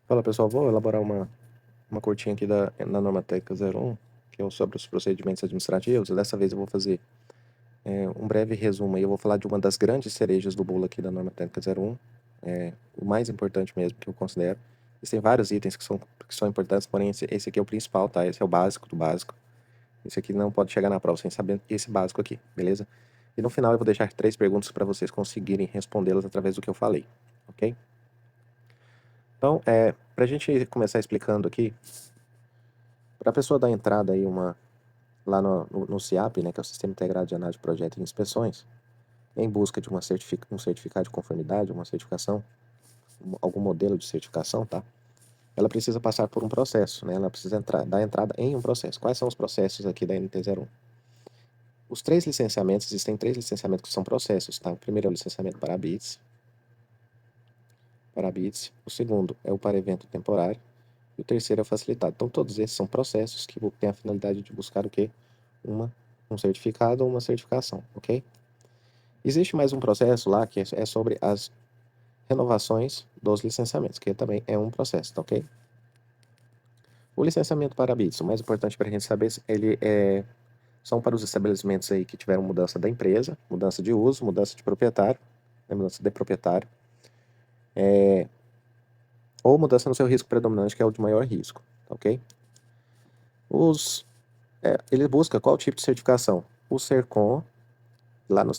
Fala pessoal, vou elaborar uma curtinha aqui na norma técnica 01, que é sobre os procedimentos administrativos. Dessa vez eu vou fazer um breve resumo aí. Eu vou falar de uma das grandes cerejas do bolo aqui da norma técnica 01, o mais importante mesmo que eu considero. Existem vários itens que são importantes, porém esse aqui é o principal, tá? Esse é o básico do básico. Esse aqui não pode chegar na prova sem saber esse básico aqui, beleza? E no final eu vou deixar 3 perguntas para vocês conseguirem respondê-las através do que eu falei, ok? Então, para a gente começar explicando aqui, para a pessoa dar entrada aí lá no CIAP, né, que é o Sistema Integrado de Análise de Projeto e Inspeções, em busca de um certificado de conformidade, uma certificação, algum modelo de certificação, tá? Ela precisa passar por um processo, né? Ela precisa dar entrada em um processo. Quais são os processos aqui da NT01? Os 3 licenciamentos, existem 3 licenciamentos que são processos, tá? O primeiro é o licenciamento para bits, o segundo é o para evento temporário, e o terceiro é o facilitado. Então, todos esses são processos que têm a finalidade de buscar o quê? Um certificado ou uma certificação, ok? Existe mais um processo lá que é sobre as renovações dos licenciamentos, que também é um processo, tá ok? O licenciamento para bits, o mais importante para a gente saber, são para os estabelecimentos aí que tiveram mudança da empresa, mudança de uso, mudança de proprietário, mudança de proprietário, ou mudança no seu risco predominante, que é o de maior risco, tá ok? Ele busca qual tipo de certificação? O SERCON,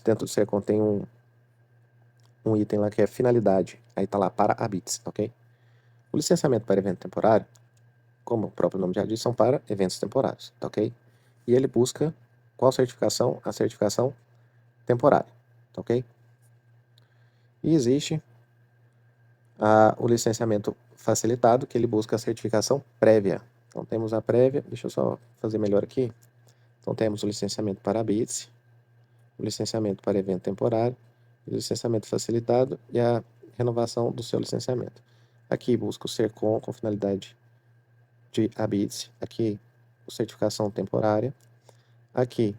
dentro do SERCON tem um item lá que é finalidade, aí tá lá para a bits, tá ok? O licenciamento para evento temporário, como o próprio nome já diz, são para eventos temporários, tá ok? E ele busca qual certificação? A certificação temporária, tá ok? E existe o licenciamento facilitado, que ele busca a certificação prévia. Então temos a prévia, deixa eu só fazer melhor aqui. Então temos o licenciamento para bits, o licenciamento para evento temporário, o licenciamento facilitado e a renovação do seu licenciamento. Aqui busca o SERCON com finalidade de ABITS, aqui a certificação temporária, aqui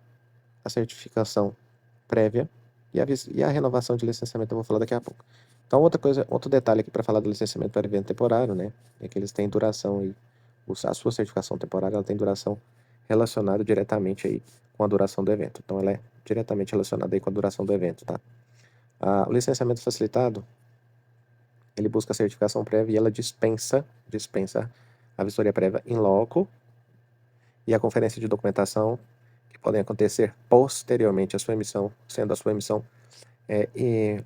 a certificação prévia e a renovação de licenciamento eu vou falar daqui a pouco. Então outro detalhe aqui para falar do licenciamento para evento temporário, né, é que eles têm duração aí, a sua certificação temporária ela tem duração relacionada diretamente aí com a duração do evento. Então ela é diretamente relacionada aí com a duração do evento, tá? O licenciamento facilitado, ele busca a certificação prévia e ela dispensa a vistoria prévia in loco e a conferência de documentação que podem acontecer posteriormente à sua emissão, sendo a sua emissão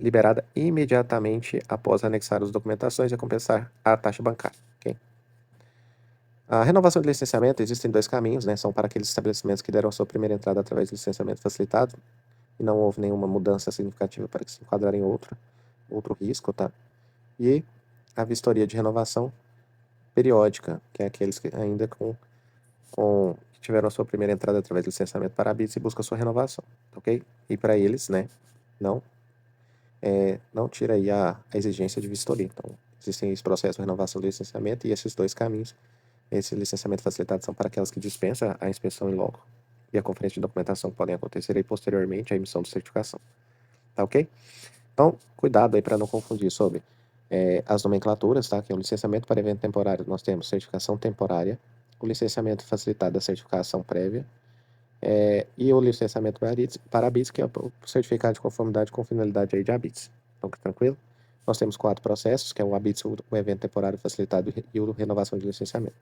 liberada imediatamente após anexar as documentações e compensar a taxa bancária. Okay? A renovação de licenciamento, existem 2 caminhos, né? São para aqueles estabelecimentos que deram a sua primeira entrada através do licenciamento facilitado e não houve nenhuma mudança significativa para que se enquadrarem em outro risco, tá? E a vistoria de renovação periódica, que é aqueles que ainda que tiveram a sua primeira entrada através do licenciamento para bits e buscam a sua renovação, ok? E para eles, né, não, não tira aí a exigência de vistoria. Então, existem esse processo de renovação do licenciamento e esses 2 caminhos. Esse licenciamento facilitado são para aquelas que dispensam a inspeção em loco e a conferência de documentação que podem acontecer aí posteriormente à emissão de certificação, tá ok? Então, cuidado aí para não confundir sobre as nomenclaturas, tá? Que é o licenciamento para evento temporário, nós temos certificação temporária, o licenciamento facilitado da certificação prévia, e o licenciamento para ABITS, que é o certificado de conformidade com finalidade aí de ABITS. Então, tranquilo? Nós temos 4 processos, que é o ABITS, o evento temporário facilitado e o renovação de licenciamento.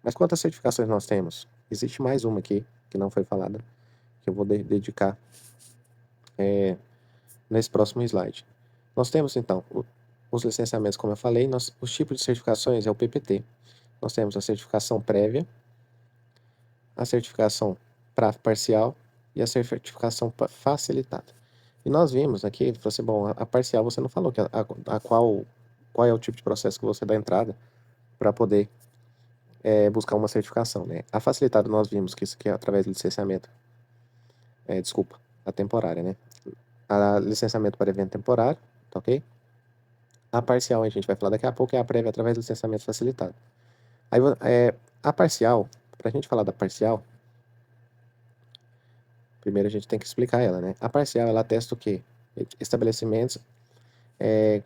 Mas quantas certificações nós temos? Existe mais uma aqui, que não foi falada, que eu vou dedicar nesse próximo slide. Nós temos, então, os licenciamentos, como eu falei, os tipos de certificações é o PPT. Nós temos a certificação prévia, a certificação parcial e a certificação facilitada. E nós vimos aqui, falou assim, bom, a parcial você não falou qual é o tipo de processo que você dá entrada para poder buscar uma certificação, né? A facilitada nós vimos que isso aqui é através do licenciamento, desculpa, a temporária, né? A licenciamento para evento temporário, tá ok? A parcial a gente vai falar daqui a pouco, é a prévia através do licenciamento facilitado. Aí, a parcial, para a gente falar da parcial, primeiro a gente tem que explicar ela, né? A parcial, ela atesta o quê? Estabelecimentos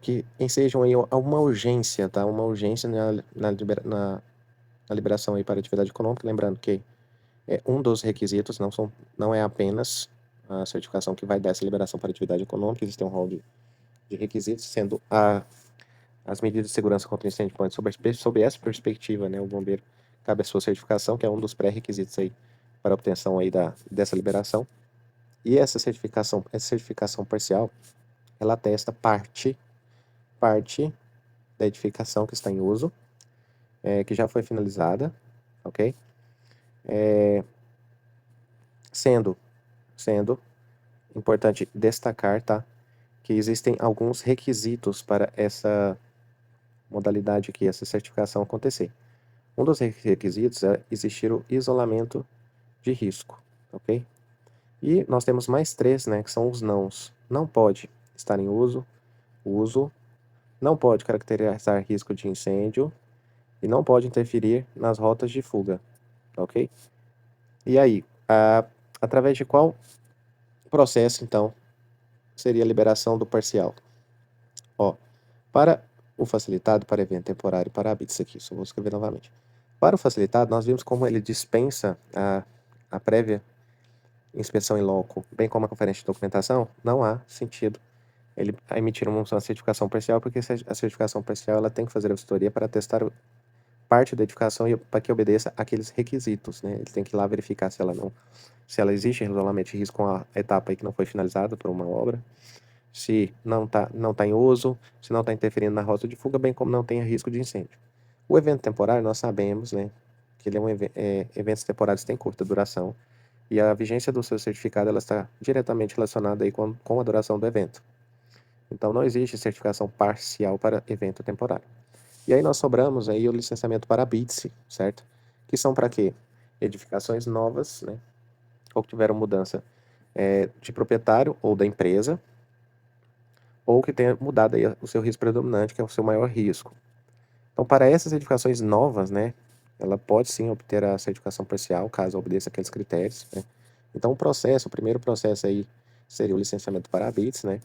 que ensejam aí uma urgência, tá? Uma urgência na liberação aí para atividade econômica, lembrando que um dos requisitos, não é apenas a certificação que vai dar essa liberação para atividade econômica, existe um rol de requisitos, sendo as medidas de segurança contra incêndio, sob essa perspectiva, né, o bombeiro cabe a sua certificação, que é um dos pré-requisitos aí para a obtenção aí dessa liberação. E essa certificação parcial, ela atesta parte da edificação que está em uso, que já foi finalizada, ok? Sendo importante destacar, tá, que existem alguns requisitos para essa modalidade aqui, essa certificação acontecer. Um dos requisitos é existir o isolamento de risco, ok? E nós temos mais 3, né, que são os nãos. Não pode estar em uso, não pode caracterizar risco de incêndio e não pode interferir nas rotas de fuga, ok? E aí, através de qual processo, então, seria a liberação do parcial? Ó, para o facilitado, para evento temporário, para hábitos aqui, só vou escrever novamente. Para o facilitado, nós vimos como ele dispensa a prévia inspeção em loco, bem como a conferência de documentação, não há sentido ele emitir uma certificação parcial, porque a certificação parcial ela tem que fazer a vistoria para testar parte da edificação e para que obedeça aqueles requisitos, né? Ele tem que ir lá verificar se ela existe isolamento de risco com a etapa aí que não foi finalizada por uma obra, se não tá em uso, se não está interferindo na rota de fuga, bem como não tenha risco de incêndio. O evento temporário, nós sabemos, né, que ele eventos temporários têm curta duração, e a vigência do seu certificado ela está diretamente relacionada aí com a duração do evento. Então, não existe certificação parcial para evento temporário. E aí nós sobramos aí o licenciamento para BITS, certo? Que são para quê? Edificações novas, né? Ou que tiveram mudança de proprietário ou da empresa, ou que tenha mudado aí o seu risco predominante, que é o seu maior risco. Então, para essas edificações novas, né, ela pode sim obter a certificação parcial, caso obedeça aqueles critérios, né? Então, o primeiro processo aí seria o licenciamento para a BITS, né?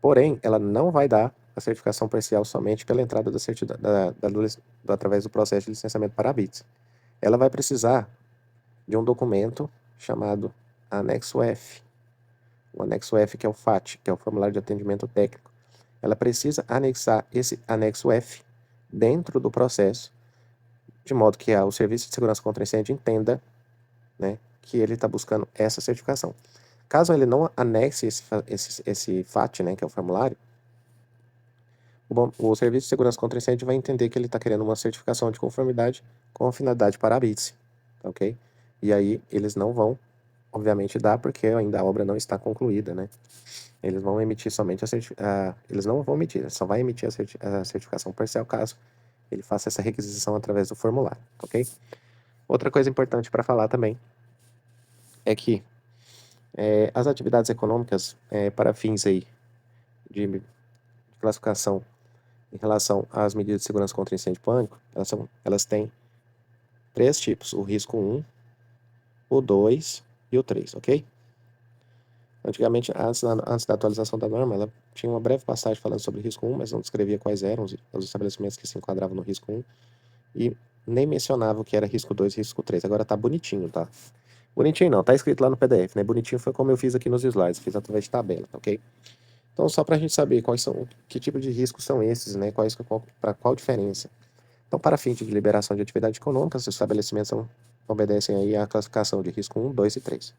Porém, ela não vai dar a certificação parcial somente pela entrada através do processo de licenciamento para a BITS. Ela vai precisar de um documento chamado Anexo F. O Anexo F, que é o FAT, que é o Formulário de Atendimento Técnico. Ela precisa anexar esse Anexo F dentro do processo, de modo que o Serviço de Segurança contra Incêndio entenda, né, que ele está buscando essa certificação. Caso ele não anexe esse FAT, né, que é o formulário, o Serviço de Segurança contra Incêndio vai entender que ele está querendo uma certificação de conformidade com a finalidade para a BITS, ok? E aí eles não vão, obviamente, dar, porque ainda a obra não está concluída, né? Eles vão emitir somente eles não vão emitir, só vai emitir a certificação parcial caso ele faça essa requisição através do formulário, ok? Outra coisa importante para falar também é que as atividades econômicas para fins aí de classificação em relação às medidas de segurança contra incêndio e pânico, elas têm 3 tipos, o risco 1, o 2 e o 3, ok? Antigamente, antes da atualização da norma, ela tinha uma breve passagem falando sobre o risco 1, mas não descrevia quais eram os estabelecimentos que se enquadravam no risco 1 e nem mencionava o que era risco 2 e risco 3. Agora tá bonitinho, tá? Bonitinho não, tá escrito lá no PDF, né? Bonitinho foi como eu fiz aqui nos slides, fiz através de tabela, ok? Então, só para a gente saber que tipo de riscos são esses, né? Para qual diferença. Então, para fim de liberação de atividade econômica, os estabelecimentos obedecem aí à classificação de risco 1, 2 e 3.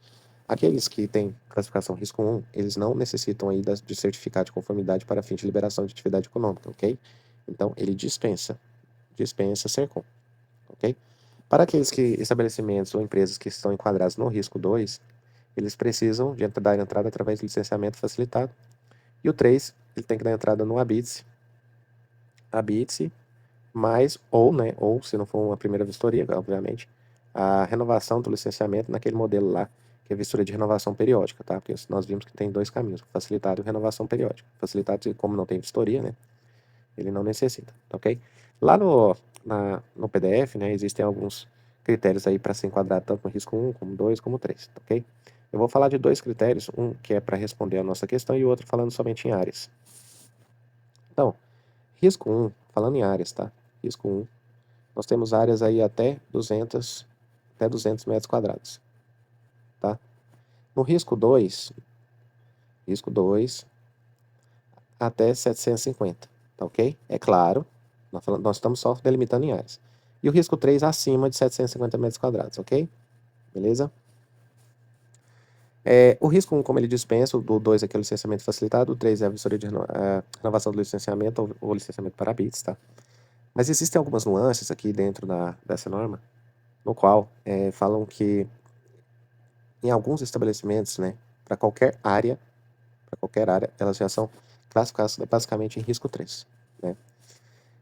Aqueles que têm classificação risco 1, eles não necessitam aí de certificado de conformidade para fim de liberação de atividade econômica, ok? Então, ele dispensa SERCOM, ok? Para aqueles estabelecimentos ou empresas que estão enquadrados no risco 2, eles precisam dar entrada através de licenciamento facilitado. E o 3, ele tem que dar entrada no ABITSE, mas, ou se não for uma primeira vistoria, obviamente, a renovação do licenciamento naquele modelo lá, que é vistoria de renovação periódica, tá? Porque nós vimos que tem 2 caminhos, facilitado e renovação periódica. Facilitado, como não tem vistoria, né? Ele não necessita, ok? Lá no PDF, né, existem alguns critérios aí para se enquadrar tanto no risco 1, como 2, como 3, ok? Eu vou falar de 2 critérios, um que é para responder a nossa questão e o outro falando somente em áreas. Então, risco 1, falando em áreas, tá? Risco 1, nós temos áreas aí até 200 metros quadrados, tá? No risco 2 até 750, tá ok? É claro, nós estamos só delimitando em áreas. E o risco 3 acima de 750 metros quadrados, ok? Beleza? O risco 1, como ele dispensa, o do 2 aqui é o licenciamento facilitado, o 3 é a vistoria de renovação do licenciamento ou licenciamento para bits, tá? Mas existem algumas nuances aqui dentro dessa norma, no qual falam que em alguns estabelecimentos, né, para qualquer área, elas já são classificadas basicamente em risco 3, né?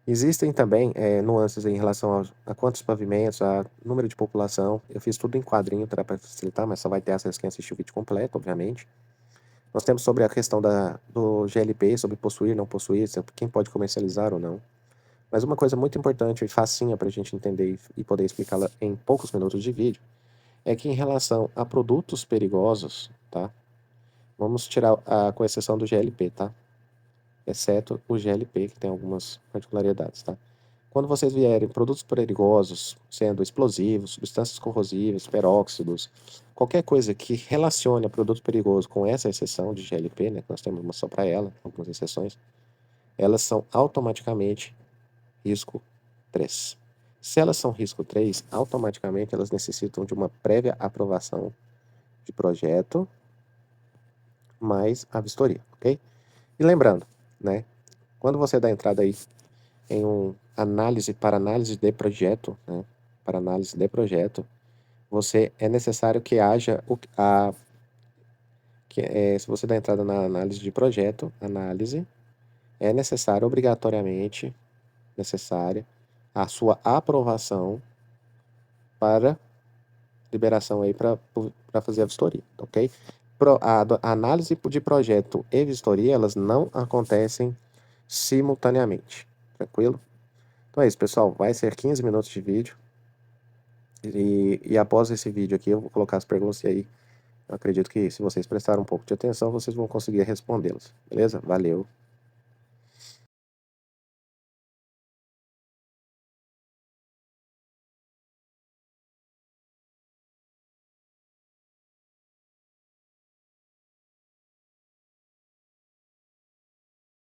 Existem também nuances em relação a quantos pavimentos, a número de população. Eu fiz tudo em quadrinho para facilitar, mas só vai ter acesso quem assistiu o vídeo completo, obviamente. Nós temos sobre a questão do GLP, sobre possuir, não possuir, quem pode comercializar ou não. Mas uma coisa muito importante e facinha para a gente entender e poder explicá-la em poucos minutos de vídeo, é que em relação a produtos perigosos, tá? Vamos tirar com exceção do GLP, tá? Exceto o GLP, que tem algumas particularidades, tá? Quando vocês vierem produtos perigosos, sendo explosivos, substâncias corrosivas, peróxidos, qualquer coisa que relacione a produto perigoso com essa exceção de GLP, né, que nós temos uma só para ela, algumas exceções, elas são automaticamente risco 3. Se elas são risco 3, automaticamente elas necessitam de uma prévia aprovação de projeto mais a vistoria, ok? E lembrando, né, quando você dá entrada aí em análise de projeto, né, para análise de projeto, é necessário que haja se você dá entrada na análise de projeto, é necessário obrigatoriamente necessária a sua aprovação para liberação aí para fazer a vistoria, ok? A análise de projeto e vistoria, elas não acontecem simultaneamente, tranquilo? Então é isso, pessoal, vai ser 15 minutos de vídeo e após esse vídeo aqui eu vou colocar as perguntas e aí eu acredito que se vocês prestarem um pouco de atenção, vocês vão conseguir respondê-las, beleza? Valeu!